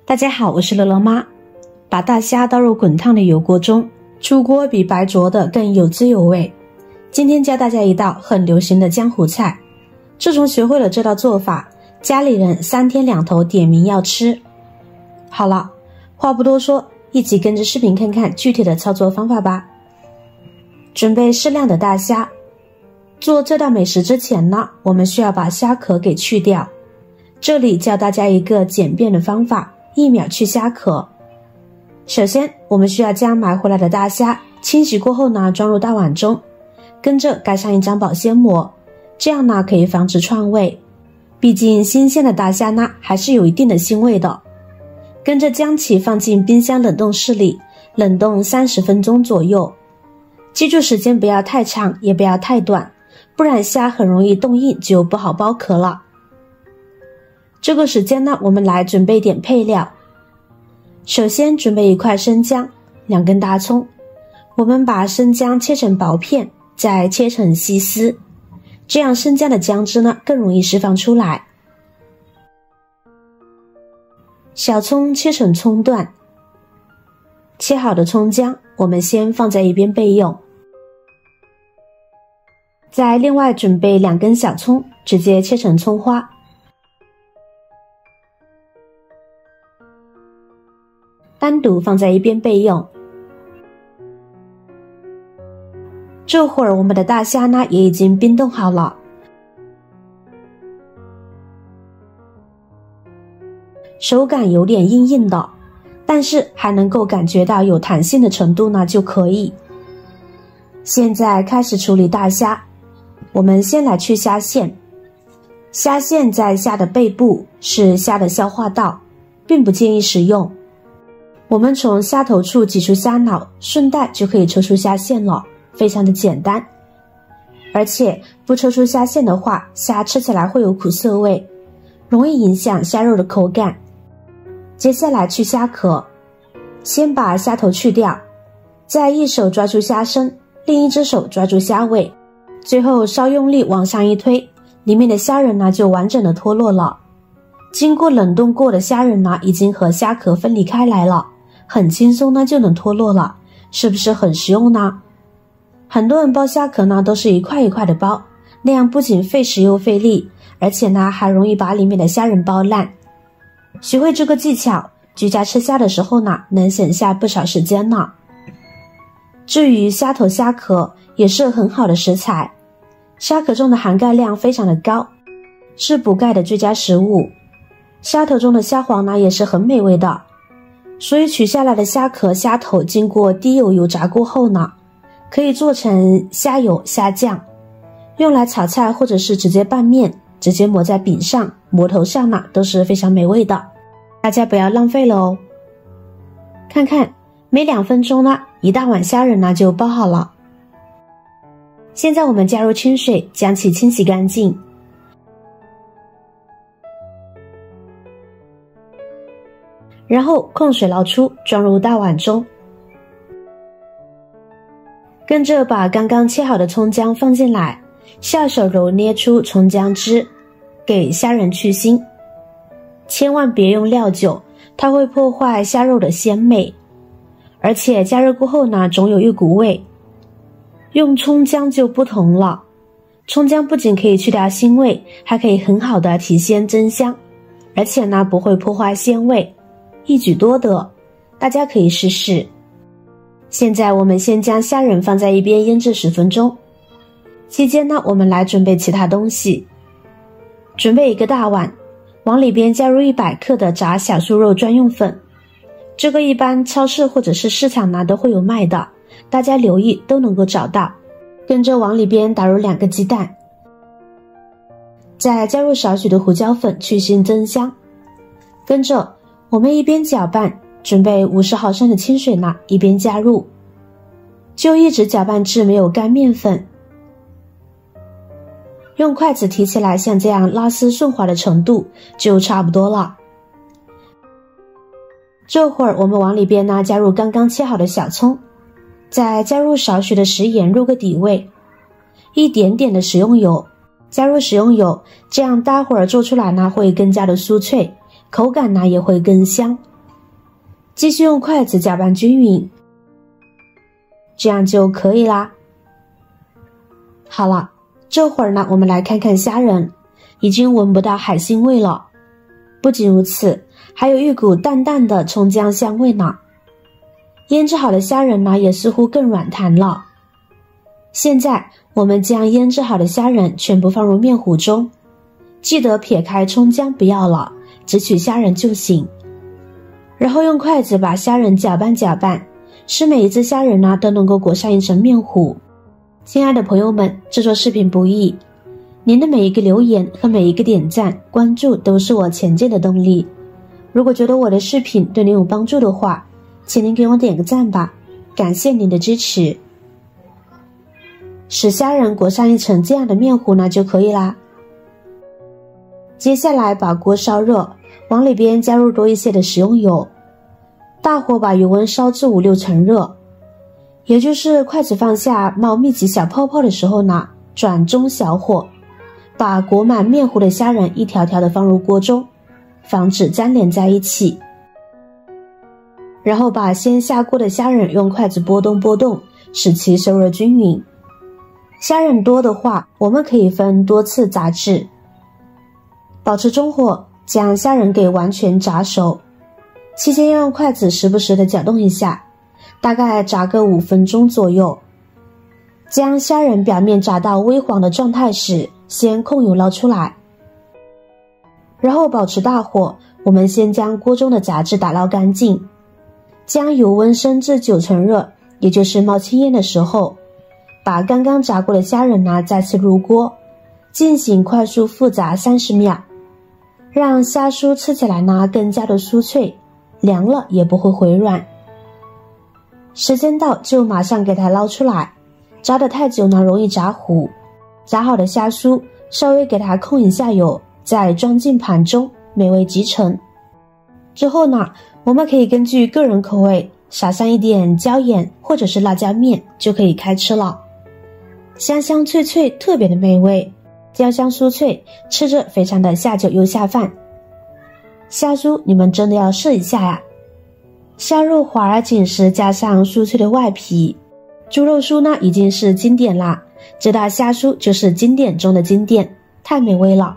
大家好，我是乐乐妈。把大虾倒入滚烫的油锅中，出锅比白灼的更有滋有味。今天教大家一道很流行的江湖菜，自从学会了这道做法，家里人3天2头点名要吃。好了，话不多说，一起跟着视频看看具体的操作方法吧。准备适量的大虾。做这道美食之前呢，我们需要把虾壳给去掉。这里教大家一个简便的方法，1秒去虾壳。首先，我们需要将买回来的大虾清洗过后呢，装入大碗中，跟着盖上一张保鲜膜，这样呢可以防止串味。毕竟新鲜的大虾呢还是有一定的腥味的。跟着将其放进冰箱冷冻室里，冷冻30分钟左右。记住时间不要太长，也不要太短，不然虾很容易冻硬，就不好剥壳了。这个时间呢，我们来准备点配料。首先准备1块生姜，2根大葱。我们把生姜切成薄片，再切成细丝，这样生姜的姜汁呢更容易释放出来。小葱切成葱段。切好的葱姜我们先放在一边备用。再另外准备2根小葱，直接切成葱花。单独放在一边备用。这会儿我们的大虾呢也已经冰冻好了，手感有点硬硬的，但是还能够感觉到有弹性的程度呢就可以。现在开始处理大虾，我们先来去虾线。虾线在虾的背部，是虾的消化道，并不建议食用。我们从虾头处挤出虾脑，顺带就可以抽出虾线了，非常的简单。而且不抽出虾线的话，虾吃起来会有苦涩味，容易影响虾肉的口感。接下来去虾壳，先把虾头去掉，再一手抓住虾身，另一只手抓住虾尾，最后稍用力往上一推，里面的虾仁呢就完整的脱落了。经过冷冻过的虾仁呢已经和虾壳分离开来了，很轻松呢就能脱落了，是不是很实用呢？很多人剥虾壳呢都是一块一块的剥，那样不仅费时又费力，而且呢还容易把里面的虾仁剥烂。学会这个技巧，居家吃虾的时候呢能省下不少时间呢。至于虾头虾壳也是很好的食材，虾壳中的含钙量非常的高，是补钙的最佳食物。虾头中的虾黄呢也是很美味的，所以取下来的虾壳虾头经过低油油炸过后呢，可以做成虾油虾酱，用来炒菜或者是直接拌面，直接抹在饼上馍头上呢都是非常美味的，大家不要浪费了哦。看看没2分钟呢，一大碗虾仁呢就包好了。现在我们加入清水，将其清洗干净。然后控水捞出，装入大碗中。跟着把刚刚切好的葱姜放进来，下手揉捏出葱姜汁，给虾仁去腥。千万别用料酒，它会破坏虾肉的鲜美，而且加热过后呢，总有一股味。用葱姜就不同了，葱姜不仅可以去掉腥味，还可以很好的提鲜增香，而且呢不会破坏鲜味，一举多得，大家可以试试。现在我们先将虾仁放在一边腌制10分钟，期间呢我们来准备其他东西。准备一个大碗，往里边加入100克的炸小酥肉专用粉，这个一般超市或者是市场呢都会有卖的，大家留意都能够找到。跟着往里边打入2个鸡蛋，再加入少许的胡椒粉去腥增香。跟着我们一边搅拌，准备50毫升的清水呢一边加入，就一直搅拌至没有干面粉，用筷子提起来像这样拉丝顺滑的程度就差不多了。这会儿我们往里边呢加入刚刚切好的小葱，再加入少许的食盐入个底味，一点点的食用油，加入食用油，这样待会儿做出来呢会更加的酥脆，口感呢也会更香，继续用筷子搅拌均匀，这样就可以啦。好了，这会儿呢，我们来看看虾仁，已经闻不到海腥味了。不仅如此，还有一股淡淡的葱姜香味呢。腌制好的虾仁呢，也似乎更软弹了。现在我们将腌制好的虾仁全部放入面糊中，记得撇开葱姜不要了，只取虾仁就行。然后用筷子把虾仁搅拌搅拌，使每一只虾仁呢都能够裹上一层面糊。亲爱的朋友们，制作视频不易，您的每一个留言和每一个点赞、关注都是我前进的动力。如果觉得我的视频对您有帮助的话，请您给我点个赞吧，感谢您的支持。使虾仁裹上一层这样的面糊呢就可以啦。接下来把锅烧热，往里边加入多一些的食用油，大火把油温烧至5-6成热，也就是筷子放下冒密集小泡泡的时候呢，转中小火，把裹满面糊的虾仁一条条的放入锅中，防止粘连在一起。然后把先下锅的虾仁用筷子拨动拨动，使其受热均匀。虾仁多的话，我们可以分多次炸制，保持中火将虾仁给完全炸熟，期间要用筷子时不时的搅动一下，大概炸个5分钟左右。将虾仁表面炸到微黄的状态时，先控油捞出来，然后保持大火，我们先将锅中的杂质打捞干净，将油温升至9成热，也就是冒青烟的时候，把刚刚炸过的虾仁呢再次入锅，进行快速复炸30秒，让虾酥吃起来呢更加的酥脆，凉了也不会回软。时间到就马上给它捞出来，炸得太久呢容易炸糊。炸好的虾酥稍微给它控一下油，再装进盘中，美味即成。之后呢，我们可以根据个人口味撒上一点椒盐或者是辣椒面，就可以开吃了。香香脆脆，特别的美味，焦香酥脆，吃着非常的下酒又下饭。虾酥你们真的要试一下呀！虾肉滑而紧实，加上酥脆的外皮，猪肉酥呢已经是经典啦，这道虾酥就是经典中的经典，太美味了，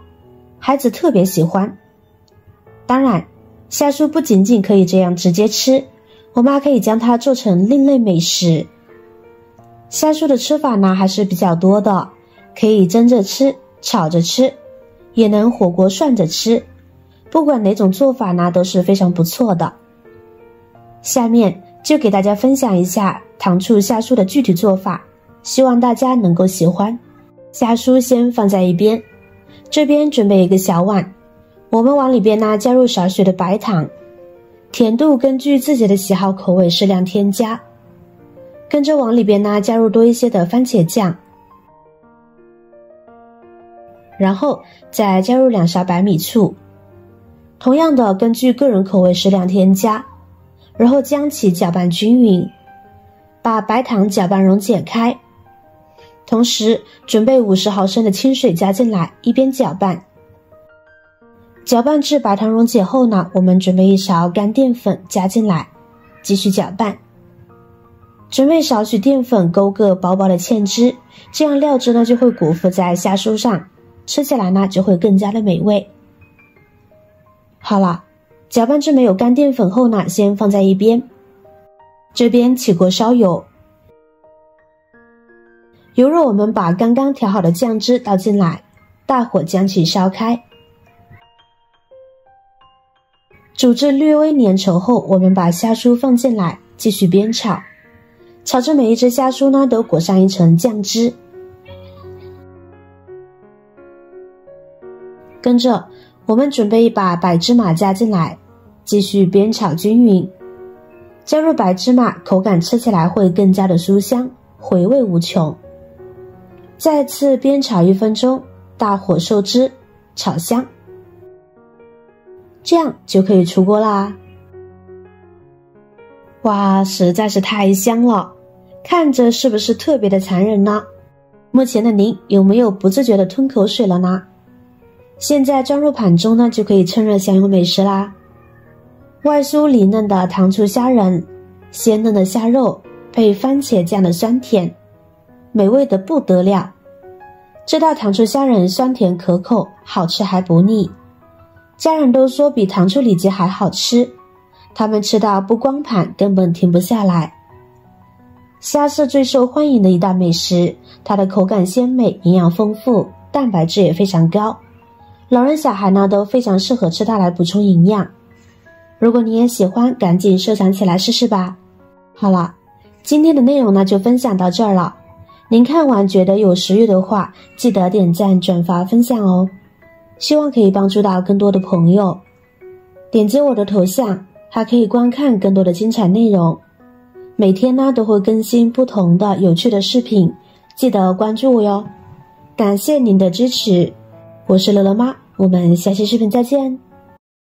孩子特别喜欢。当然，虾酥不仅仅可以这样直接吃，我们还可以将它做成另类美食。虾酥的吃法呢还是比较多的，可以蒸着吃，炒着吃，也能火锅涮着吃，不管哪种做法呢都是非常不错的。下面就给大家分享一下糖醋虾酥的具体做法，希望大家能够喜欢。虾酥先放在一边，这边准备一个小碗，我们往里边呢加入少许的白糖，甜度根据自己的喜好口味适量添加，跟着往里边呢加入多一些的番茄酱，然后再加入2勺白米醋，同样的根据个人口味适量添加，然后将其搅拌均匀，把白糖搅拌溶解开，同时准备50毫升的清水加进来，一边搅拌。搅拌至白糖溶解后呢，我们准备1勺干淀粉加进来，继续搅拌。准备少许淀粉勾个薄薄的芡汁，这样料汁呢就会裹附在虾酥上，吃起来呢就会更加的美味。好了，搅拌至没有干淀粉后呢，先放在一边。这边起锅烧油，油热我们把刚刚调好的酱汁倒进来，大火将其烧开。煮至略微粘稠后，我们把虾酥放进来，继续煸炒，炒至每一只虾酥呢都裹上一层酱汁。跟着我们准备把白芝麻加进来，继续煸炒均匀。加入白芝麻，口感吃起来会更加的酥香，回味无穷。再次煸炒1分钟，大火收汁，炒香。这样就可以出锅啦。哇，实在是太香了，看着是不是特别的残忍呢？目前的您有没有不自觉的吞口水了呢？现在装入盘中呢，就可以趁热享用美食啦。外酥里嫩的糖醋虾仁，鲜嫩的虾肉配番茄酱的酸甜，美味的不得了。这道糖醋虾仁酸甜可口，好吃还不腻。家人都说比糖醋里脊还好吃，他们吃到不光盘，根本停不下来。虾是最受欢迎的一道美食，它的口感鲜美，营养丰富，蛋白质也非常高。老人小孩呢都非常适合吃它来补充营养。如果你也喜欢，赶紧收藏起来试试吧。好了，今天的内容呢就分享到这儿了。您看完觉得有食欲的话，记得点赞、转发、分享哦。希望可以帮助到更多的朋友。点击我的头像，还可以观看更多的精彩内容。每天呢都会更新不同的有趣的视频，记得关注我哟。感谢您的支持，我是乐乐妈，我们下期视频再见。